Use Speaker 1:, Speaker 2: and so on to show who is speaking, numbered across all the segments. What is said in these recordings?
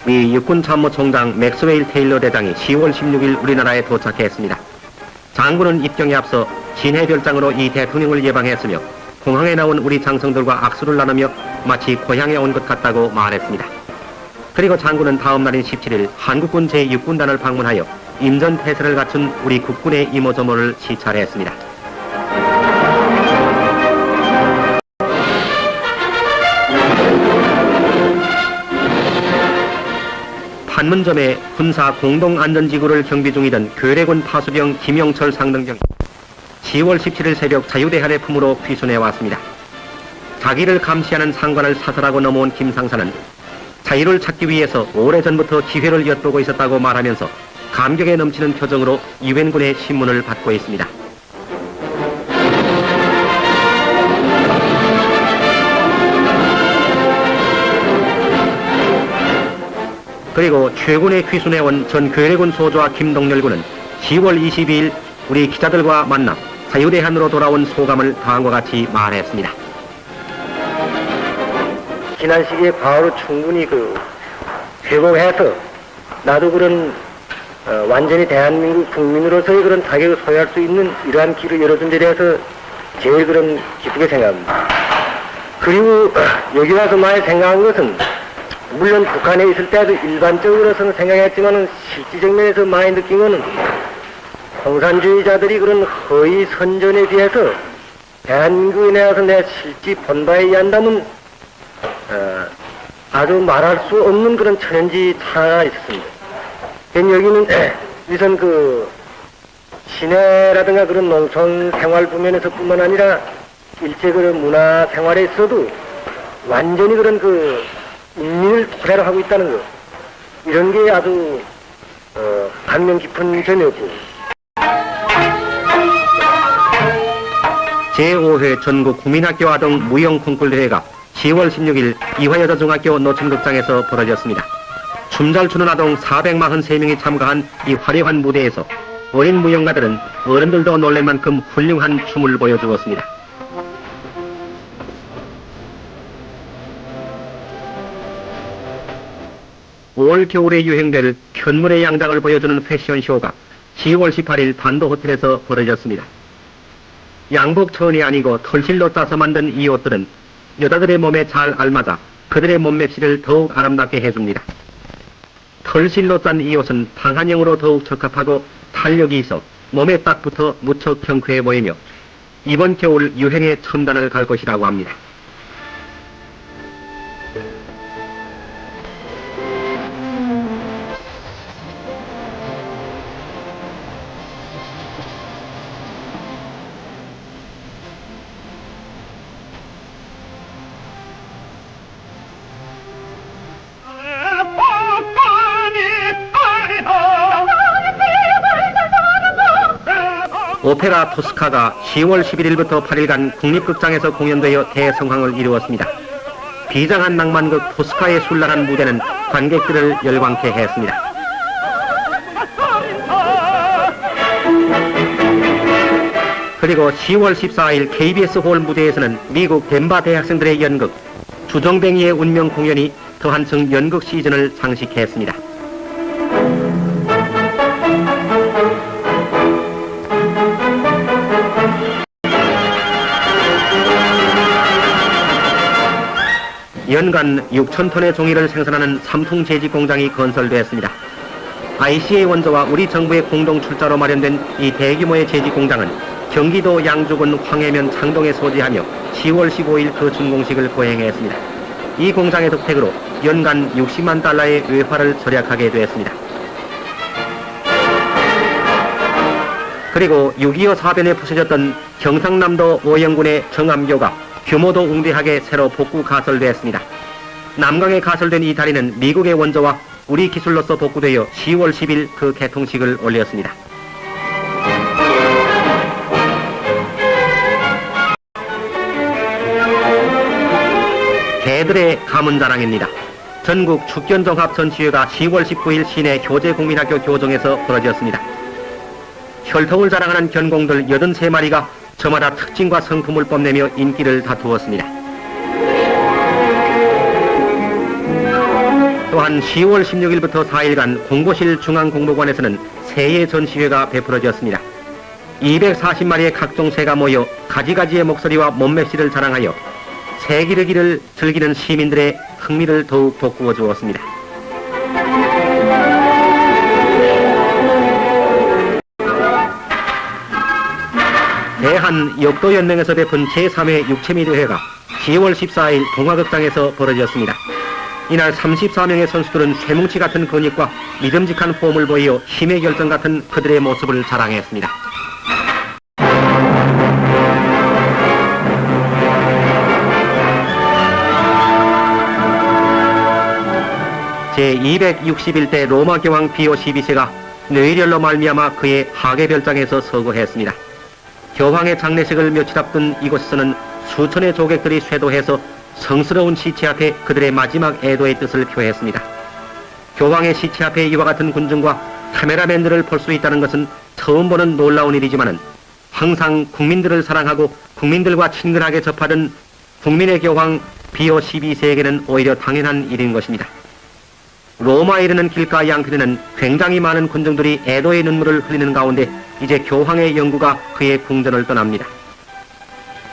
Speaker 1: 미 육군참모총장 맥스웨일 테일러 대장이 10월 16일 우리나라에 도착했습니다. 장군은 입경에 앞서 진해별장으로 이 대통령을 예방했으며 공항에 나온 우리 장성들과 악수를 나누며 마치 고향에 온 것 같다고 말했습니다. 그리고 장군은 다음 날인 17일 한국군 제6군단을 방문하여 임전태세를 갖춘 우리 국군의 이모저모를 시찰했습니다. 판문점에 군사 공동안전지구를 경비 중이던 괴뢰군 파수병 김영철 상등병이 10월 17일 새벽 자유대한의 품으로 귀순해 왔습니다. 자기를 감시하는 상관을 사살하고 넘어온 김 상사는 자유를 찾기 위해서 오래전부터 기회를 엿보고 있었다고 말하면서 감격에 넘치는 표정으로 유엔군의 신문을 받고 있습니다. 그리고 최군에 귀순해온 전 괴뢰군 소조와 김동렬군은 10월 22일 우리 기자들과 만나 자유대한으로 돌아온 소감을 다음과 같이 말했습니다.
Speaker 2: 지난 시기에 과거로 충분히 회복해서 나도 그런 완전히 대한민국 국민으로서의 그런 자격을 소유할 수 있는 이러한 길을 열어준 데 대해서 제일 그런 기쁘게 생각합니다. 그리고 여기 와서 많이 생각한 것은 물론 북한에 있을 때도 일반적으로서는 생각했지만은 실질적 면에서 많이 느낀 것은 공산주의자들이 그런 허위 선전에 비해서 대한민국에 내와서 내가 실제 본바에 의한다면 아주 말할 수 없는 그런 천연지 하나가 있었습니다. 여기는 우선 시내라든가 그런 농촌 생활 부면에서 뿐만 아니라 일체 그런 문화 생활에 있어도 완전히 그런 인민을 토대로 하고 있다는 것, 이런 게 아주 감명 깊은 점이었고.
Speaker 1: 제5회 전국 국민학교 아동 무용 콩쿨 대회가 10월 16일 이화여자중학교 노천극장에서 벌어졌습니다. 춤 잘 추는 아동 443명이 참가한 이 화려한 무대에서 어린 무용가들은 어른들도 놀랄 만큼 훌륭한 춤을 보여주었습니다. 올 겨울에 유행될 현물의 양장을 보여주는 패션쇼가 10월 18일 반도 호텔에서 벌어졌습니다. 양복천이 아니고 털실로 짜서 만든 이 옷들은 여자들의 몸에 잘 알맞아 그들의 몸맵시를 더욱 아름답게 해줍니다. 털실로 짠 이 옷은 방한형으로 더욱 적합하고 탄력이 있어 몸에 딱 붙어 무척 경쾌해 보이며 이번 겨울 유행의 첨단을 갈 것이라고 합니다. 오페라 토스카가 10월 11일부터 8일간 국립극장에서 공연되어 대성황을 이루었습니다. 비장한 낭만극 토스카의 술란한 무대는 관객들을 열광케 했습니다. 그리고 10월 14일 KBS 홀 무대에서는 미국 덴바 대학생들의 연극 주정뱅이의 운명 공연이 더 한층 연극 시즌을 장식했습니다. 연간 6,000톤의 종이를 생산하는 삼풍 제지 공장이 건설되었습니다. ICA 원조와 우리 정부의 공동 출자로 마련된 이 대규모의 제지 공장은 경기도 양주군 황해면 창동에 소재하며 10월 15일 그 준공식을 거행했습니다. 이 공장의 덕택으로 연간 60만 달러의 외화를 절약하게 되었습니다. 그리고 6.25 사변에 부서졌던 경상남도 오영군의 정암교가 규모도 웅대하게 새로 복구 가설되었습니다. 남강에 가설된 이 다리는 미국의 원조와 우리 기술로서 복구되어 10월 10일 그 개통식을 올렸습니다. 개들의 가문자랑입니다. 전국 축견종합전시회가 10월 19일 시내 교재국민학교 교정에서 벌어졌습니다. 혈통을 자랑하는 견공들 83마리가 저마다 특징과 성품을 뽐내며 인기를 다투었습니다. 또한 10월 16일부터 4일간 공보실 중앙공보관에서는 새해 전시회가 베풀어졌습니다. 240마리의 각종 새가 모여 가지가지의 목소리와 몸맵시를 자랑하여 새 기르기를 즐기는 시민들의 흥미를 더욱 돋구어 주었습니다. 대한역도연맹에서 베푼 제3회 육체미대회가 10월 14일 동화극장에서 벌어졌습니다. 이날 34명의 선수들은 쇠뭉치 같은 근육과 믿음직한 폼을 보여 힘의 결정 같은 그들의 모습을 자랑했습니다. 제261대 로마 교황 비오 12세가 뇌혈로 말미암아 그의 하계별장에서 서거했습니다. 교황의 장례식을 며칠 앞둔 이곳에서는 수천의 조객들이 쇄도해서 성스러운 시체 앞에 그들의 마지막 애도의 뜻을 표했습니다. 교황의 시체 앞에 이와 같은 군중과 카메라맨들을 볼 수 있다는 것은 처음 보는 놀라운 일이지만은 항상 국민들을 사랑하고 국민들과 친근하게 접하던 국민의 교황 비오 12세에게는 오히려 당연한 일인 것입니다. 로마에 이르는 길가 양편에는 굉장히 많은 군중들이 애도의 눈물을 흘리는 가운데 이제 교황의 영구가 그의 궁전을 떠납니다.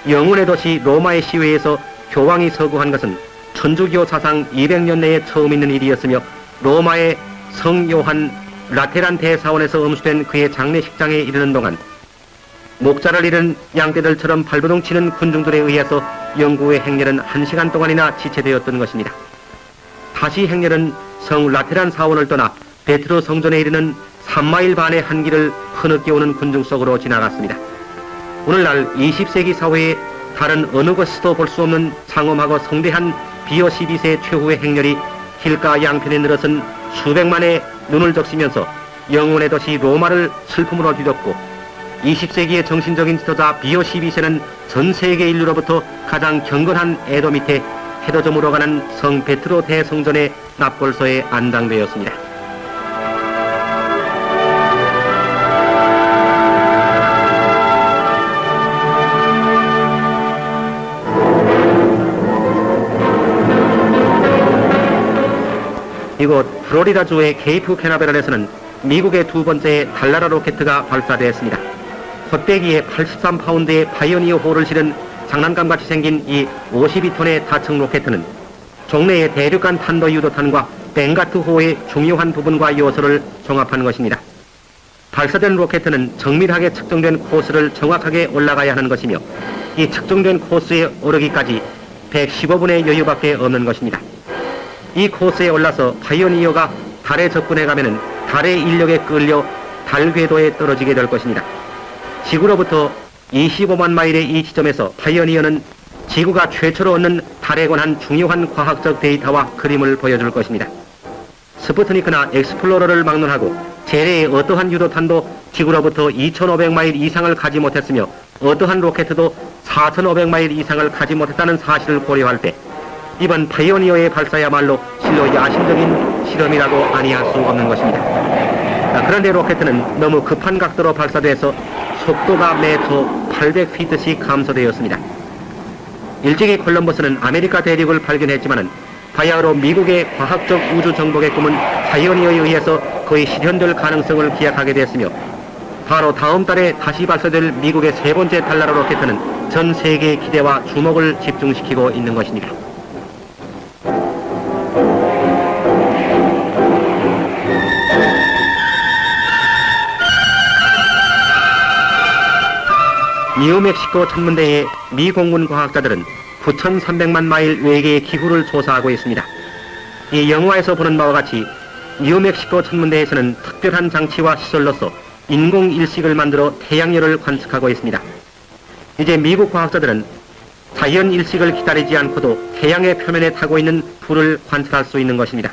Speaker 1: 영혼의 도시 로마의 시외에서 교황이 서거한 것은 천주교 사상 200년 내에 처음 있는 일이었으며 로마의 성 요한 라테란 대사원에서 음수된 그의 장례식장에 이르는 동안 목자를 잃은 양떼들처럼 발버둥치는 군중들에 의해서 영구의 행렬은 1시간 동안이나 지체되었던 것입니다. 다시 행렬은 성 라테란 사원을 떠나 베트로 성전에 이르는 3마일 반의 한 길을 흐느껴 오는 군중 속으로 지나갔습니다. 오늘날 20세기 사회에 다른 어느 곳에서도 볼 수 없는 장엄하고 성대한 비오 12세 최후의 행렬이 길가 양편에 늘어선 수백만의 눈을 적시면서 영혼의 도시 로마를 슬픔으로 뒤덮고 20세기의 정신적인 지도자 비오 12세는 전 세계 인류로부터 가장 경건한 애도 밑에 해돋음으로 가는 성 베트로 대성전의 납골소에 안장되었습니다. 이곳 플로리다주의 케이프 캐나베랄에서는 미국의 두 번째 달나라 로켓가 발사되었습니다. 헛배기에 83파운드의 파이오니어 호를 실은 장난감같이 생긴 이 52톤의 다층 로켓은 종래의 대륙간 탄도 유도탄과 뱅가트호의 중요한 부분과 요소를 종합한 것입니다. 발사된 로켓은 정밀하게 측정된 코스를 정확하게 올라가야 하는 것이며 이 측정된 코스에 오르기까지 115분의 여유밖에 없는 것입니다. 이 코스에 올라서 파이오니어가 달에 접근해 가면은 달의 인력에 끌려 달 궤도에 떨어지게 될 것입니다. 지구로부터 25만 마일의 이 지점에서 파이오니어는 지구가 최초로 얻는 달에 관한 중요한 과학적 데이터와 그림을 보여줄 것입니다. 스푸트니크나 엑스플로러를 막론하고 재래의 어떠한 유도탄도 지구로부터 2,500마일 이상을 가지 못했으며 어떠한 로켓도 4,500마일 이상을 가지 못했다는 사실을 고려할 때 이번 파이오니어의 발사야말로 실로 야심적인 실험이라고 아니할 수 없는 것입니다. 그런데 로켓은 너무 급한 각도로 발사돼서 속도가 매초 800피트씩 감소되었습니다. 일찍이 콜럼버스는 아메리카 대륙을 발견했지만은 바야흐로 미국의 과학적 우주 정복의 꿈은 파이오니어에 의해서 거의 실현될 가능성을 기약하게 되었으며 바로 다음 달에 다시 발사될 미국의 세 번째 달나라 로켓은 전 세계의 기대와 주목을 집중시키고 있는 것입니다. 뉴멕시코 천문대의 미 공군 과학자들은 9,300만 마일 외계의 기후를 조사하고 있습니다. 이 영화에서 보는 바와 같이 뉴멕시코 천문대에서는 특별한 장치와 시설로서 인공 일식을 만들어 태양열을 관측하고 있습니다. 이제 미국 과학자들은 자연 일식을 기다리지 않고도 태양의 표면에 타고 있는 불을 관찰할 수 있는 것입니다.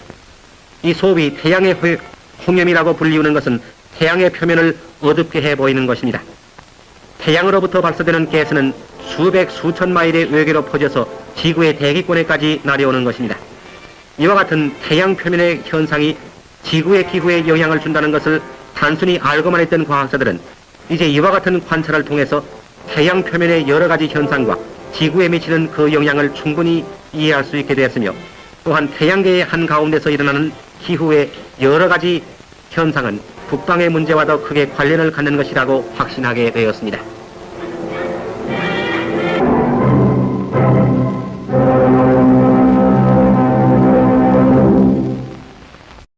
Speaker 1: 이 소위 태양의 홍염이라고 불리우는 것은 태양의 표면을 어둡게 해 보이는 것입니다. 태양으로부터 발사되는 가스는 수백 수천 마일의 외계로 퍼져서 지구의 대기권에까지 날아오는 것입니다. 이와 같은 태양 표면의 현상이 지구의 기후에 영향을 준다는 것을 단순히 알고만 있던 과학자들은 이제 이와 같은 관찰을 통해서 태양 표면의 여러 가지 현상과 지구에 미치는 그 영향을 충분히 이해할 수 있게 되었으며 또한 태양계의 한가운데서 일어나는 기후의 여러 가지 현상은 북방의 문제와 더 크게 관련을 갖는 것이라고 확신하게 되었습니다.